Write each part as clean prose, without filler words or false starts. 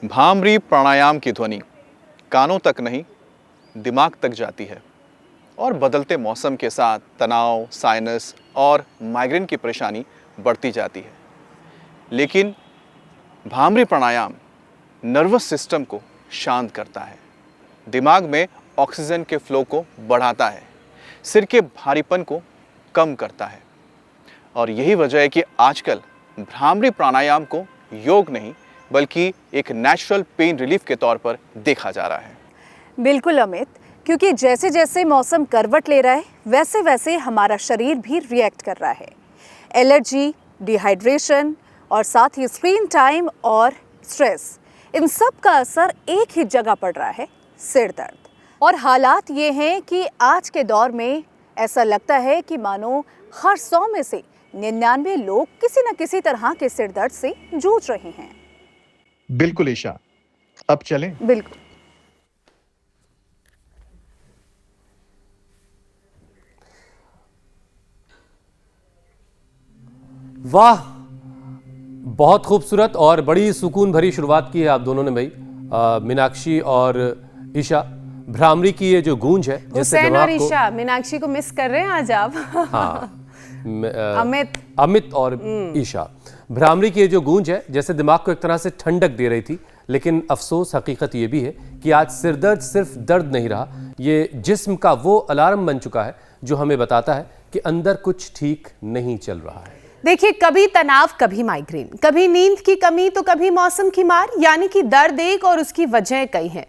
भामरी प्राणायाम की ध्वनि कानों तक नहीं, दिमाग तक जाती है और बदलते मौसम के साथ तनाव, साइनस और माइग्रेन की परेशानी बढ़ती जाती है। लेकिन भामरी प्राणायाम नर्वस सिस्टम को शांत करता है, दिमाग में ऑक्सीजन के फ्लो को बढ़ाता है, सिर के भारीपन को कम करता है। और यही वजह है कि आजकल भ्रामरी प्राणायाम को योग नहीं बल्कि एक नेचुरल पेन रिलीफ के तौर पर देखा जा रहा है। बिल्कुल अमित, क्योंकि जैसे जैसे मौसम करवट ले रहा है वैसे वैसे हमारा शरीर भी रिएक्ट कर रहा है। एलर्जी, डिहाइड्रेशन और साथ ही स्क्रीन टाइम और स्ट्रेस, इन सब का असर एक ही जगह पड़ रहा है, सिर दर्द। और हालात ये हैं कि आज के दौर में ऐसा लगता है कि मानो हर 100 में से 99 लोग किसी न किसी तरह के सिर दर्द से जूझ रहे हैं। बिल्कुल ईशा, अब चलें? बिल्कुल। वाह, बहुत खूबसूरत और बड़ी सुकून भरी शुरुआत की है आप दोनों ने भाई, मीनाक्षी और ईशा। भ्रामरी की ये जो गूंज है, हुसैन और ईशा, मीनाक्षी को मिस कर रहे हैं आज आप। हाँ, अमित और ईशा। भ्रामरी की ये जो गूंज है जैसे दिमाग को एक तरह से ठंडक दे रही थी, लेकिन अफसोस हकीकत ये भी है कि आज सिर दर्द सिर्फ दर्द नहीं रहा, ये जिस्म का वो अलार्म बन चुका है जो हमें बताता है कि अंदर कुछ ठीक नहीं चल रहा है। देखिए, कभी तनाव, कभी माइग्रेन, कभी नींद की कमी तो कभी मौसम की मार, यानी कि दर्द एक और उसकी वजह कई हैं।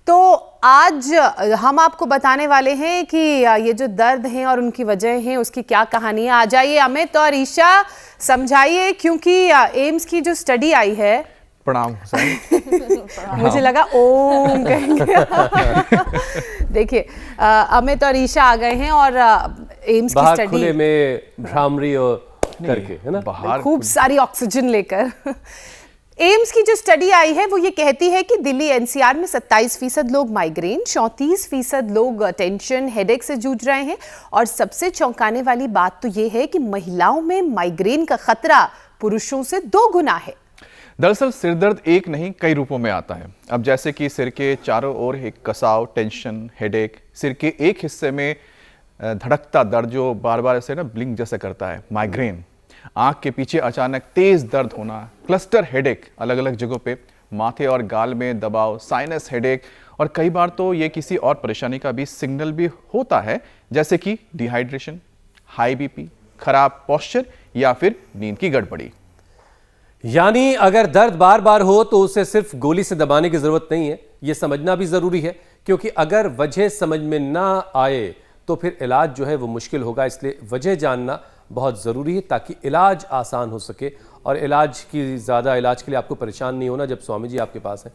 तो आज हम आपको बताने वाले हैं कि ये जो दर्द हैं और उनकी वजह हैं उसकी क्या कहानी है। आ जाइए अमित और ईशा, समझाइए, क्योंकि एम्स की जो स्टडी आई है। प्रणाम हुसैन। मुझे लगा ओम कहेंगे। देखिए, अमित और ईशा आ गए हैं और एम्स की स्टडी खुले में भ्रामरी और करके, है ना, बाहर खूब सारी ऑक्सीजन लेकर। एम्स की जो स्टडी आई है वो ये कहती है कि दिल्ली एनसीआर में 27% लोग माइग्रेन, 34% लोग टेंशन, हेडेक से जूझ रहे हैं। और सबसे चौंकाने वाली बात तो ये है कि महिलाओं में माइग्रेन का खतरा पुरुषों से 2 गुना है। दरअसल सिरदर्द एक नहीं कई रूपों में आता है। अब जैसे कि सिर के चारों ओर एक कसाव, टेंशन, हेडेक, सिर के एक हिस्से में धड़कता दर्द जो बार बार ऐसे ना ब्लिंक जैसा करता है, माइग्रेन, आंख के पीछे अचानक तेज दर्द होना, क्लस्टर हेडेक, अलग अलग जगहों पे माथे और गाल में दबाव, साइनस हेडेक, और कई बार तो ये किसी और परेशानी का भी सिग्नल भी होता है, जैसे कि डिहाइड्रेशन, हाई बीपी, खराब पोस्चर या फिर नींद की गड़बड़ी। यानी अगर दर्द बार बार हो तो उसे सिर्फ गोली से दबाने की जरूरत नहीं है, यह समझना भी जरूरी है, क्योंकि अगर वजह समझ में ना आए तो फिर इलाज जो है वो मुश्किल होगा। इसलिए वजह जानना बहुत ज़रूरी है ताकि इलाज आसान हो सके, और इलाज के लिए आपको परेशान नहीं होना जब स्वामी जी आपके पास हैं।